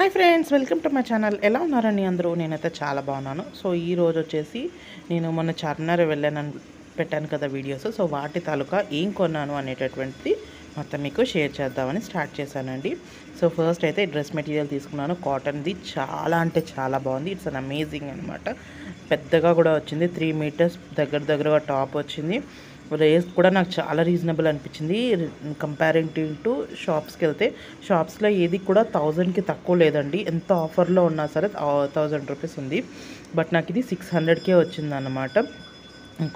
Hi friends, welcome to my channel. ఎలా ఉన్నారండి అందరూ? నేనైతే చాలా బాగున్నాను. సో ఈ రోజు వచ్చేసి నేను మొన్న చార్మినార్ వెళ్ళానని పెట్టాను కదా వీడియోస్. సో వాటి తాలూకా ఏం కొన్నాను అనేటటువంటిది మొత్తం మీకు షేర్ చేద్దామని స్టార్ట్ చేశానండి. సో ఫస్ట్ అయితే డ్రెస్ మెటీరియల్ తీసుకున్నాను. కాటన్ది చాలా అంటే చాలా బాగుంది. ఇట్స్ అన్ అమేజింగ్ అనమాట. పెద్దగా కూడా వచ్చింది. 3 మీటర్స్ దగ్గరగా టాప్ వచ్చింది. రేస్ కూడా నాకు చాలా రీజనబుల్ అనిపించింది. కంపేరింగ్ టు షాప్స్కి వెళ్తే షాప్స్లో ఏది కూడా 1000కి తక్కువ లేదండి. ఎంత ఆఫర్లో ఉన్నా సరే 1000 రూపీస్ ఉంది. బట్ నాకు ఇది 600కే వచ్చిందన్నమాట.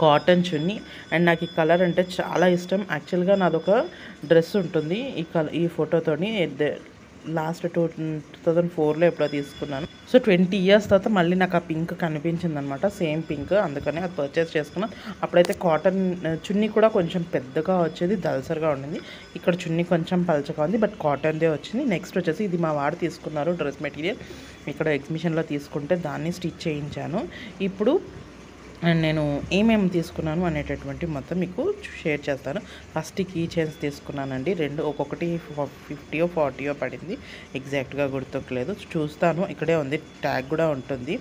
Cotton chunni. అండ్ నాకు ఈ కలర్ అంటే చాలా ఇష్టం. యాక్చువల్గా నాదొక డ్రెస్ ఉంటుంది ఈ ఫోటోతోని. లాస్ట్ 2004లో ఎప్పుడో తీసుకున్నాను. సో 20 ఇయర్స్ తర్వాత మళ్ళీ నాకు ఆ పింక్ కనిపించింది అనమాట. సేమ్ పింక్, అందుకని అది పర్చేస్ చేసుకున్నాను. అప్పుడైతే కాటన్ చున్నీ కూడా కొంచెం పెద్దగా వచ్చేది, దల్సర్గా ఉండింది. ఇక్కడ చున్నీ కొంచెం పలచగా ఉంది, బట్ కాటన్దే వచ్చింది. నెక్స్ట్ వచ్చేసి ఇది మా వాడు తీసుకున్నారు డ్రెస్ మెటీరియల్. ఇక్కడ ఎగ్జిబిషన్లో తీసుకుంటే దాన్ని స్టిచ్ చేయించాను. ఇప్పుడు నేను ఏమేమి తీసుకున్నాను అనేటటువంటి మొత్తం మీకు షేర్ చేస్తాను. ఫస్ట్ కీ చైన్స్ తీసుకున్నానండి. రెండు ఒక్కొక్కటి 50 40 పడింది. ఎగ్జాక్ట్గా గుర్తులేదు, చూస్తాను. ఇక్కడే ఉంది, ట్యాగ్ కూడా ఉంటుంది.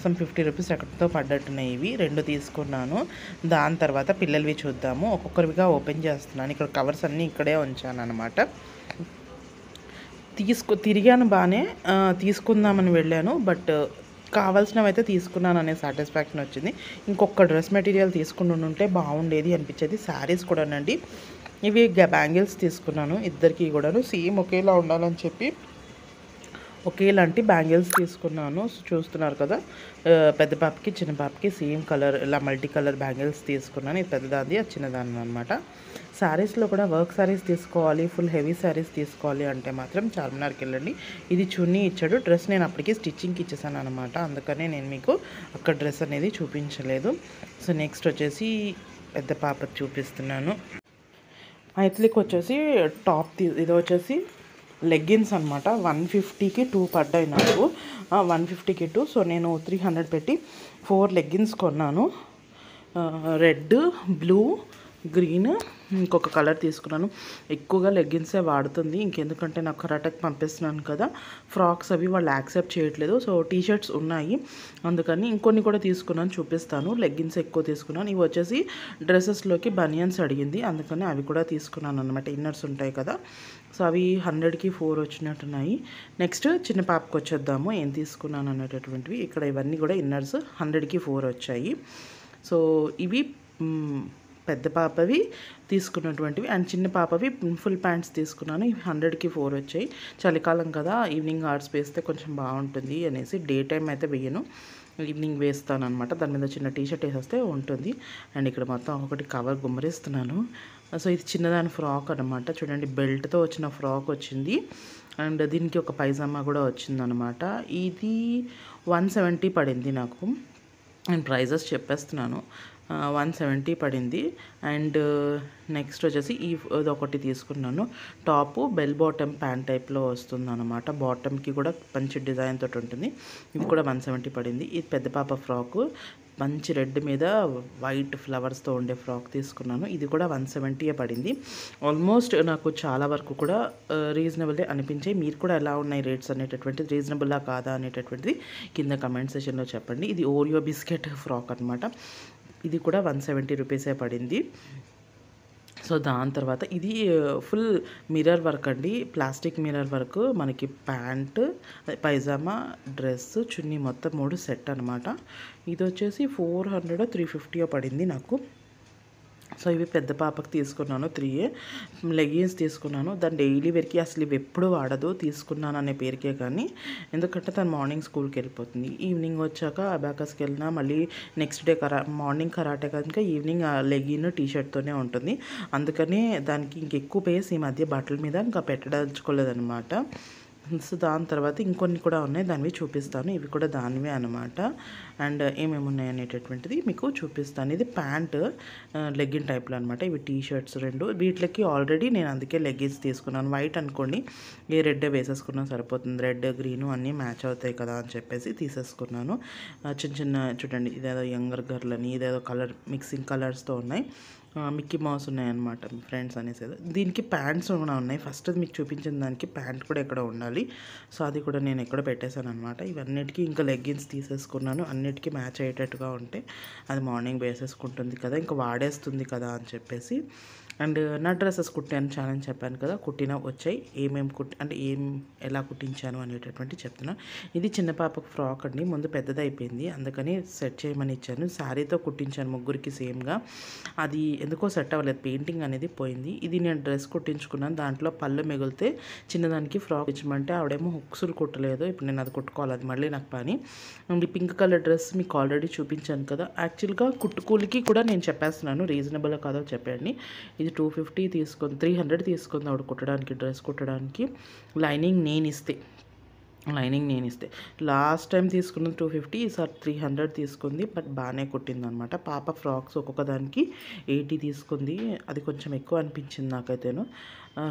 సమ్ 50 రూపీస్ ఎక్కడితో పడ్డట్టున్నాయి. ఇవి రెండు తీసుకున్నాను. దాని తర్వాత పిల్లలవి చూద్దాము. ఒక్కొక్కరివిగా ఓపెన్ చేస్తున్నాను. ఇక్కడ కవర్స్ అన్నీ ఇక్కడే ఉంచాను అనమాట. తిరిగాను బాగానే, తీసుకుందామని వెళ్ళాను. బట్ కావాల్సినవి అయితే తీసుకున్నాను అనే సాటిస్ఫాక్షన్ వచ్చింది. ఇంకొక డ్రెస్ మెటీరియల్ తీసుకుని ఉంటే బాగుండేది అనిపించేది. శారీస్ కూడానండి. ఇవి బ్యాంగిల్స్ తీసుకున్నాను. ఇద్దరికి కూడాను సేమ్ ఒకేలా ఉండాలని చెప్పి ఒకేలాంటి బ్యాంగిల్స్ తీసుకున్నాను. చూస్తున్నారు కదా, పెద్ద పాపకి చిన్న పాపకి సేమ్ కలర్, ఇలా మల్టీ కలర్ బ్యాంగిల్స్ తీసుకున్నాను. ఇది పెద్దదాన్ని, అది చిన్నదాన్ని అనమాట. శారీస్లో కూడా వర్క్ శారీస్ తీసుకోవాలి, ఫుల్ హెవీ శారీస్ తీసుకోవాలి అంటే మాత్రం చార్మినార్కి వెళ్ళండి. ఇది చున్నీ ఇచ్చాడు. డ్రెస్ నేను అప్పటికి స్టిచ్చింగ్కి ఇచ్చేసాను అనమాట. అందుకనే నేను మీకు అక్కడ డ్రెస్ అనేది చూపించలేదు. సో నెక్స్ట్ వచ్చేసి పెద్ద పాపకి చూపిస్తున్నాను. మైథిలికి వచ్చేసి టాప్ ఇది వచ్చేసి లెగ్గిన్స్ అనమాట. 150కి 2 పడ్డాయి నాకు. 150కి 2. సో నేను 300 పెట్టి 4 లెగ్గిన్స్ కొన్నాను. రెడ్, బ్లూ, గ్రీన్, ఇంకొక కలర్ తీసుకున్నాను. ఎక్కువగా లెగ్గిన్సే వాడుతుంది. ఇంకెందుకంటే నాకు కరాటకి పంపిస్తున్నాను కదా, ఫ్రాక్స్ అవి వాళ్ళు యాక్సెప్ట్ చేయట్లేదు. సో టీషర్ట్స్ ఉన్నాయి, అందుకని ఇంకొన్ని కూడా తీసుకున్నాను, చూపిస్తాను. లెగ్గిన్స్ ఎక్కువ తీసుకున్నాను. ఇవి వచ్చేసి డ్రెస్సెస్లోకి బనియన్స్ అడిగింది, అందుకని అవి కూడా తీసుకున్నాను అనమాట. ఇన్నర్స్ ఉంటాయి కదా, సో అవి 100కి 4 వచ్చినట్టున్నాయి. నెక్స్ట్ చిన్న పాపకు వచ్చేద్దాము ఏం తీసుకున్నాను అనేటటువంటివి. ఇక్కడ ఇవన్నీ కూడా ఇన్నర్స్ 100కి 4 వచ్చాయి. సో ఇవి పెద్ద పాపవి తీసుకున్నటువంటివి. అండ్ చిన్న పాపవి ఫుల్ ప్యాంట్స్ తీసుకున్నాను. ఇవి 100కి 4 వచ్చాయి. చలికాలం కదా, ఈవినింగ్ ఆర్ట్స్ వేస్తే కొంచెం బాగుంటుంది అనేసి డే టైం అయితే వేయను, ఈవినింగ్ వేస్తాను అనమాట. దాని మీద చిన్న టీషర్ట్ వేసేస్తే ఉంటుంది. అండ్ ఇక్కడ మొత్తం ఒకటి కవర్ గుమ్మరిస్తున్నాను. సో ఇది చిన్నదాని ఫ్రాక్ అనమాట. చూడండి, బెల్ట్తో వచ్చిన ఫ్రాక్ వచ్చింది. అండ్ దీనికి ఒక పైజామా కూడా వచ్చిందనమాట. ఇది 170 పడింది నాకు. నేను ప్రైజెస్ చెప్పేస్తున్నాను. 170 పడింది. అండ్ నెక్స్ట్ వచ్చేసి ఇది ఒకటి తీసుకున్నాను. టాపు బెల్ బాటమ్ ప్యాంట్ టైప్లో వస్తుంది అనమాట. బాటమ్కి కూడా మంచి డిజైన్ తోటి ఉంటుంది. ఇది కూడా 170 పడింది. ఇది పెద్ద పాప ఫ్రాకు, మంచి రెడ్ మీద వైట్ ఫ్లవర్స్తో ఉండే ఫ్రాక్ తీసుకున్నాను. ఇది కూడా 170 పడింది. ఆల్మోస్ట్ నాకు చాలా వరకు కూడా రీజనబుల్ అనిపించాయి. మీరు కూడా ఎలా ఉన్నాయి రేట్స్ అనేటటువంటిది, రీజనబుల్లా కాదా అనేటటువంటిది కింద కమెంట్ సెషన్లో చెప్పండి. ఇది ఓరియో బిస్కెట్ ఫ్రాక్ అనమాట. ఇది కూడా 170 రూపీసే పడింది. సో దాని తర్వాత ఇది ఫుల్ మిర్రర్ వర్క్ అండి, ప్లాస్టిక్ మిర్రర్ వర్క్. మనకి ప్యాంటు, పైజామా, డ్రెస్, చున్నీ మొత్తం 3 సెట్ అనమాట. ఇది వచ్చేసి 400 350 పడింది నాకు. సో ఇవి పెద్ద పాపకి తీసుకున్నాను. 3 లెగిన్స్ తీసుకున్నాను. దాని డైలీ వేర్కి అసలు ఇవి ఎప్పుడు వాడదు, తీసుకున్నాను అనే పేరుకే కానీ. ఎందుకంటే తను మార్నింగ్ స్కూల్కి వెళ్ళిపోతుంది. ఈవినింగ్ వచ్చాక అబాకస్కి వెళ్ళినా మళ్ళీ నెక్స్ట్ డే మార్నింగ్ కరాటే కనుక ఈవినింగ్ లెగిన్ టీషర్ట్తోనే ఉంటుంది. అందుకని దానికి ఇంకెక్కువ పేస్ ఈ మధ్య బట్టల మీద ఇంకా పెట్టదలుచుకోలేదన్నమాట. సో దాని తర్వాత ఇంకొన్ని కూడా ఉన్నాయి, దానివి చూపిస్తాను. ఇవి కూడా దానివే అనమాట. అండ్ ఏమేమి ఉన్నాయి అనేటటువంటిది మీకు చూపిస్తాను. ఇది ప్యాంట్ లెగ్గిన్ టైప్లో అనమాట. ఇవి టీ షర్ట్స్ రెండు. వీటికి ఆల్రెడీ నేను అందుకే లెగ్గిన్స్ తీసుకున్నాను. వైట్ అనుకోండి, ఏ రెడ్ వేసేసుకున్నా సరిపోతుంది. రెడ్ గ్రీను అన్నీ మ్యాచ్ అవుతాయి కదా అని చెప్పేసి తీసేసుకున్నాను. చిన్న చిన్న చూడండి, ఇదేదో యంగర్ గర్ల్ అని, ఇదేదో కలర్ మిక్సింగ్ కలర్స్తో ఉన్నాయి. మిక్కీ మౌస్ ఉన్నాయన్నమాట ఫ్రెండ్స్ అనేసి. దీనికి ప్యాంట్స్ కూడా ఉన్నాయి. ఫస్ట్ మీకు చూపించిన దానికి ప్యాంట్ కూడా ఎక్కడ ఉండాలి. సో అది కూడా నేను ఎక్కడ పెట్టేశాను అనమాట. ఇవన్నిటికీ ఇంకా లెగ్గిన్స్ తీసేసుకున్నాను. అన్నిటికీ మ్యాచ్ అయ్యేటట్టుగా ఉంటే అది మార్నింగ్ వేసేసుకుంటుంది కదా, ఇంకా వాడేస్తుంది కదా అని చెప్పేసి. అండ్ నా డ్రెస్సెస్ కుట్టాను చాలా అని చెప్పాను కదా, కుట్టిన వచ్చాయి. అంటే ఎలా కుట్టించాను అనేటటువంటి చెప్తున్నా. ఇది చిన్న పాపకు ఫ్రాక్ అండి, ముందు పెద్దది అయిపోయింది అందుకని సెట్ చేయమని ఇచ్చాను. శారీతో కుట్టించాను ముగ్గురికి సేమ్గా. అది ఎందుకో సెట్ అవ్వలేదు, పెయింటింగ్ అనేది పోయింది. ఇది నేను డ్రెస్ కుట్టించుకున్నాను, దాంట్లో పళ్ళు మిగిలితే చిన్నదానికి ఫ్రాక్ ఇచ్చమంటే ఆవిడేమో హుక్స్లు కుట్టలేదు. ఇప్పుడు నేను అది కుట్టుకోవాలి, అది మళ్ళీ నాకు పని. అండ్ ఈ పింక్ కలర్ డ్రెస్ మీకు ఆల్రెడీ చూపించాను కదా. యాక్చువల్గా కుట్టుకూలికి కూడా నేను చెప్పేస్తున్నాను, రీజనబుల్ కాదో చెప్పండి. ఇది 250 తీసుకుంది, 300 తీసుకుంది ఆవిడ కుట్టడానికి, డ్రెస్ కుట్టడానికి. లైనింగ్ నేను ఇస్తే లాస్ట్ టైం తీసుకున్నది 250, ఈసారి 300 తీసుకుంది. బట్ బాగానే కుట్టింది అనమాట. పాప ఫ్రాక్స్ ఒక్కొక్క దానికి 80 తీసుకుంది. అది కొంచెం ఎక్కువ అనిపించింది నాకైతేను.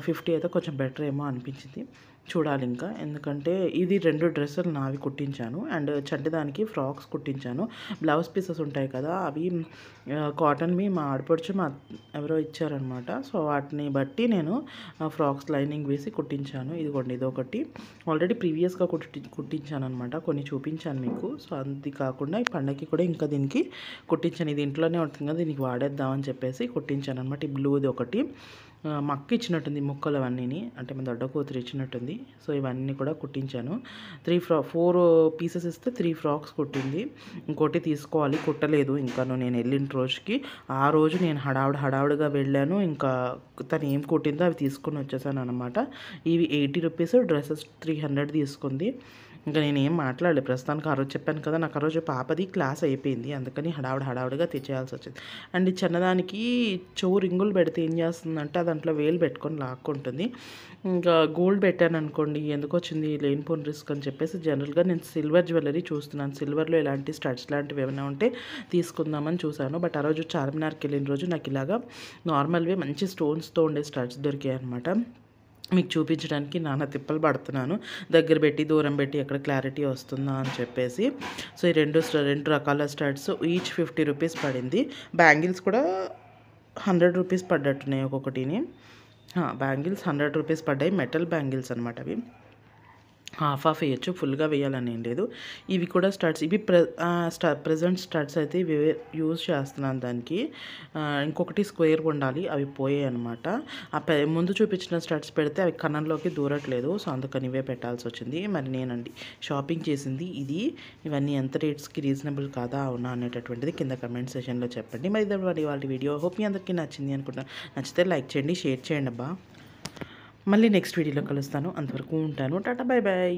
50 అయితే కొంచెం బెటర్ ఏమో అనిపించింది. చూడాలి ఇంకా, ఎందుకంటే ఇది 2 డ్రెస్సులు నావి కుట్టించాను. అండ్ చంటిదానికి ఫ్రాక్స్ కుట్టించాను. బ్లౌజ్ పీసెస్ ఉంటాయి కదా, అవి కాటన్వి మా ఆడపడుచు ఎవరో ఇచ్చారనమాట. సో వాటిని బట్టి నేను ఫ్రాక్స్ లైనింగ్ వేసి కుట్టించాను. ఇదిగోండి, ఇదొకటి ఆల్రెడీ ప్రీవియస్గా కుట్టించాను అనమాట, కొన్ని చూపించాను మీకు. సో అది కాకుండా ఈ పండగకి కూడా ఇంకా దీనికి కుట్టించాను. ఇది ఇంట్లోనే ఉంటుంది కదా, దీనికి వాడేద్దామని చెప్పేసి కుట్టించాను అనమాట. ఈ బ్లూది ఒకటి మా అక్క ఇచ్చినట్టుంది, ముక్కలు అవన్నీ, అంటే మా దొడ్డ కూతురు ఇచ్చినట్టుంది. సో ఇవన్నీ కూడా కుట్టించాను. 4 పీసెస్ ఇస్తే 3 ఫ్రాక్స్ కుట్టింది. ఇంకోటి తీసుకోవాలి, కుట్టలేదు ఇంకాను నేను వెళ్ళిన రోజుకి. ఆ రోజు నేను హడావుడిగా వెళ్ళాను. ఇంకా తను ఏం కుట్టిందో అవి తీసుకొని వచ్చేసాను అనమాట. ఇవి 80 రూపీస్, డ్రెస్సెస్ 300 తీసుకుంది. ఇంకా నేను ఏం మాట్లాడలేదు ప్రస్తుతానికి. ఆ రోజు చెప్పాను కదా, నాకు ఆ రోజు పాపది క్లాస్ అయిపోయింది, అందుకని హడావుడిగా తెచ్చేయాల్సి వచ్చింది. అండ్ చిన్నదానికి చెవు రింగులు పెడితే ఏం చేస్తుందంటే దాంట్లో వేలు పెట్టుకొని లాక్కుంటుంది. ఇంకా గోల్డ్ పెట్టాను అనుకోండి, ఎందుకు వచ్చింది లేనిపోని రిస్క్ అని చెప్పేసి జనరల్గా నేను సిల్వర్ జ్యువెలరీ చూస్తున్నాను. సిల్వర్లో ఎలాంటి స్టడ్స్ లాంటివి ఏమైనా ఉంటే తీసుకుందామని చూశాను. బట్ ఆ రోజు చార్మినార్కి వెళ్ళిన రోజు నాకు ఇలాగా నార్మల్వే మంచి స్టోన్స్తో ఉండే స్టడ్స్ దొరికాయి అనమాట. మీకు చూపించడానికి నాన్న తిప్పలు పడుతున్నాను, దగ్గర పెట్టి దూరం పెట్టి ఎక్కడ క్లారిటీ వస్తుందా అని చెప్పేసి. సో ఈ రెండు రకాల స్టడ్స్ ఈచ్ 50 రూపీస్ పడింది. బ్యాంగిల్స్ కూడా 100 రూపీస్ పడ్డట్టున్నాయి ఒక్కొక్కటిని. బ్యాంగిల్స్ 100 రూపీస్ పడ్డాయి, మెటల్ బ్యాంగిల్స్ అనమాట అవి. హాఫ్ వేయచ్చు, ఫుల్గా వేయాలని ఏం లేదు. ఇవి కూడా స్టడ్స్, ఇవి ప్రెజెంట్ స్టడ్స్ అయితే ఇవి యూజ్ చేస్తున్నాను దానికి. ఇంకొకటి స్క్వేర్ ఉండాలి, అవి పోయాయి అనమాట. ముందు చూపించిన స్టడ్స్ పెడితే అవి కన్నంలోకి దూరట్లేదు, సో అందుకని ఇవే పెట్టాల్సి వచ్చింది. మరి నేనండి షాపింగ్ చేసింది ఇది. ఇవన్నీ ఎంత రేట్స్కి రీజనబుల్ కాదా అవునా అనేటటువంటిది కింద కమెంట్ సెషన్లో చెప్పండి. మరి ఇదే వాళ్ళ వీడియో, హోప్ మీ అందరికీ నచ్చింది అనుకుంటున్నాను. నచ్చితే లైక్ చేయండి, షేర్ చేయండి అబ్బా. మళ్ళీ నెక్స్ట్ వీడియోలో కలుస్తాను, అంతవరకు ఉంటాను. Tata, bye bye.